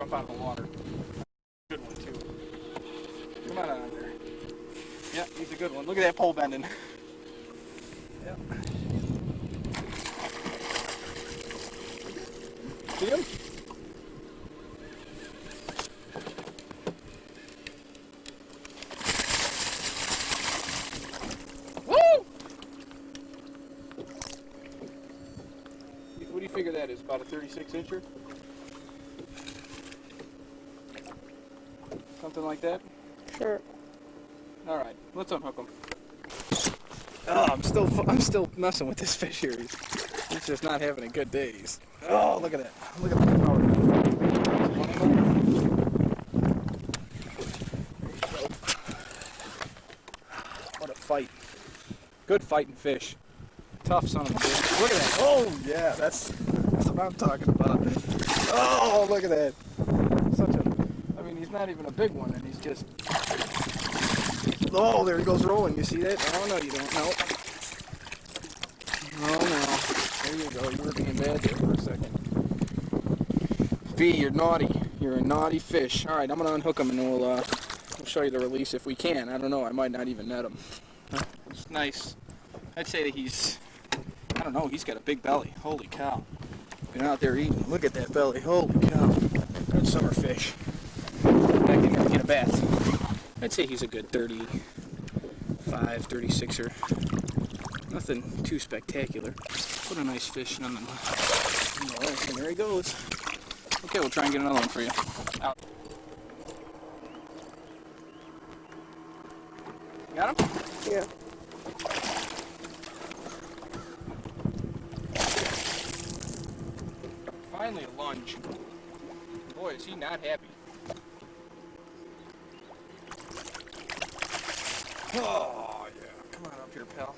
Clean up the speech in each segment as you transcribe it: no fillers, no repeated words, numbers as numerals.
jump out of the water. Good one too. Come on out there. Yeah, he's a good one. Look at that pole bending. Yep. See him? Woo! What do you figure that is? About a 36-incher? Something like that? Sure. All right, let's unhook him. Oh, I'm still messing with this fish here. He's just not having a good day. Oh, look at that! Look at the power. What a fight! Good fighting fish. Tough son of a bitch. Look at that! Oh yeah, that's what I'm talking about. Oh, look at that! I mean, he's not even a big one, and he's just. Oh, there he goes rolling. You see that? Oh, no, you don't. No. Oh, no. There you go. You were being bad there for a second. V, you're naughty. You're a naughty fish. All right, I'm going to unhook him, and we'll show you the release if we can. I don't know. I might not even net him. It's nice. I'd say that he's, I don't know, he's got a big belly. Holy cow. Been out there eating. Look at that belly. Holy cow. Good summer fish. I can get a bath. I'd say he's a good 35, 36er. Nothing too spectacular. What a nice fish nonetheless. Alright, and there he goes. Okay, we'll try and get another one for you. Out. Got him? Yeah. Finally a lunge. Boy, is he not happy. Oh, yeah. Come on up here, pal.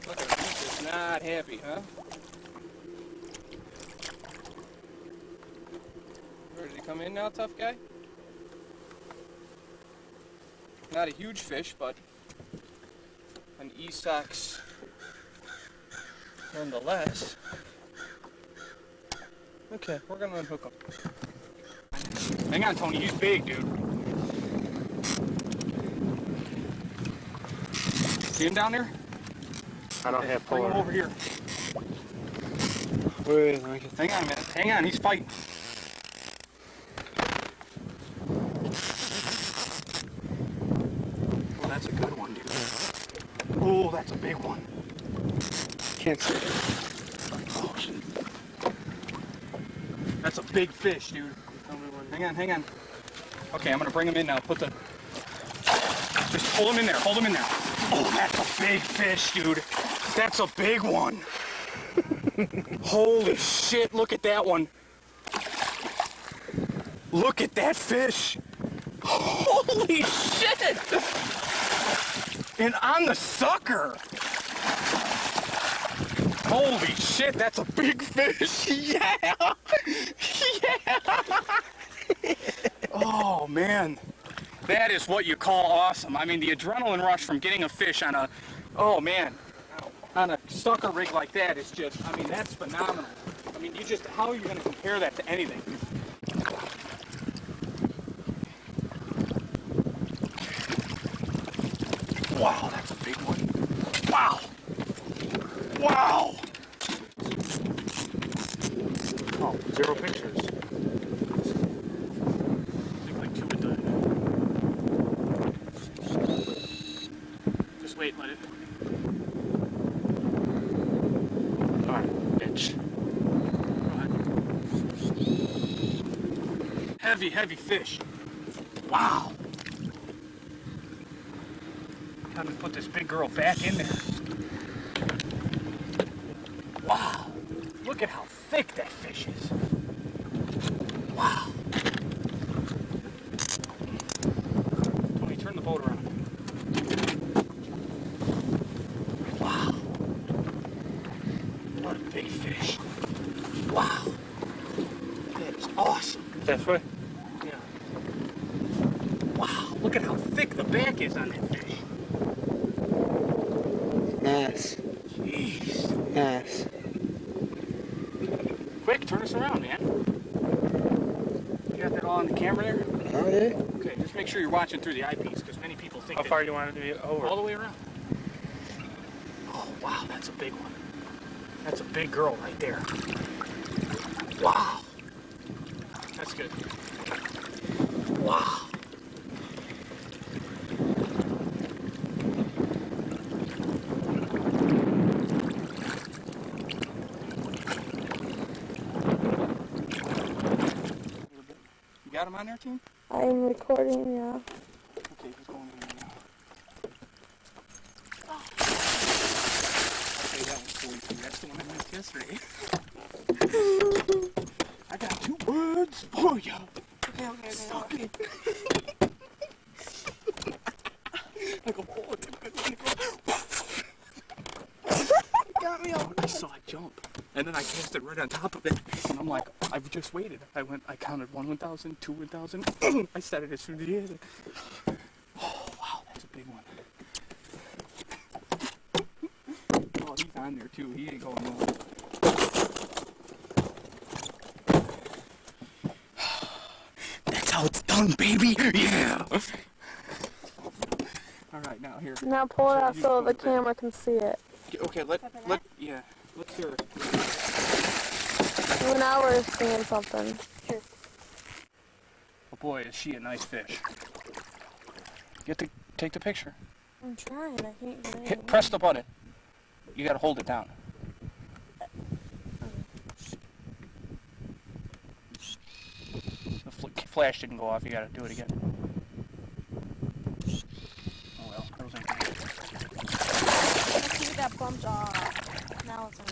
Look at him. He's just not happy, huh? Ready to come in now, tough guy? Not a huge fish, but an E-Sox nonetheless. Okay, we're going to unhook him. Hang on, Tony. He's big, dude. See him down there? I don't have Bring polar. him over here. Wait, hang on a minute. Hang on, he's fighting. Oh, that's a good one, dude. Oh, that's a big one. Can't see it. Oh, shit. That's a big fish, dude. Hang on. Okay, I'm gonna bring him in now. Just hold him in there. Hold him in there. Oh, that's a big fish, dude. That's a big one. Holy shit, look at that one. Look at that fish. Holy shit. And on the sucker. Holy shit, that's a big fish. Yeah. Yeah. Oh, man. That is what you call awesome. I mean, the adrenaline rush from getting a fish on a, oh man, on a sucker rig like that is just, I mean, that's phenomenal. I mean, how are you going to compare that to anything? Wow, that's a big one. Wow. Wow. Oh, 0 pictures. Wait, let it. Alright, bitch. Go ahead. Heavy fish. Wow. Time to put this big girl back in there. Wow. Look at how thick that fish is. Wow. Tony, turn the boat around. What a big fish. Wow. That is awesome. That's right. Yeah. Wow. Look at how thick the back is on that fish. Nice. Jeez. Nice. Quick, turn us around, man. on the camera there? Oh, yeah. Okay, just make sure you're watching through the eyepiece, because many people think How far do you want it to be over? all the way around. Oh, wow, that's a big one. That's a big girl right there. Wow. That's good. Wow. You got him on there, team? I'm recording, yeah. Okay, he's going in there now. Okay, that one's 42. That's the one I missed yesterday. I got 2 words for you. Okay. Suck it. I go, oh, it's a good one. Got me out. I saw it jump. And then I cast it right on top of it. And I'm like, I've just waited. I counted 1 1,000, 2 1,000. I set it as soon as he hit it. Oh, wow, that's a big one. Oh, he's on there too. He ain't going nowhere. That's how it's done, baby. Yeah. All right, now here. Now pull it out You so pull the it back. camera can see it. Okay, let's hear it. Well, now we're seeing something. Oh boy, is she a nice fish. You have to take the picture. I'm trying, I can't get it. Press the button. You gotta hold it down. The flash didn't go off, you gotta do it again. Oh well, that was Let's see if that bumped off. Now it's on.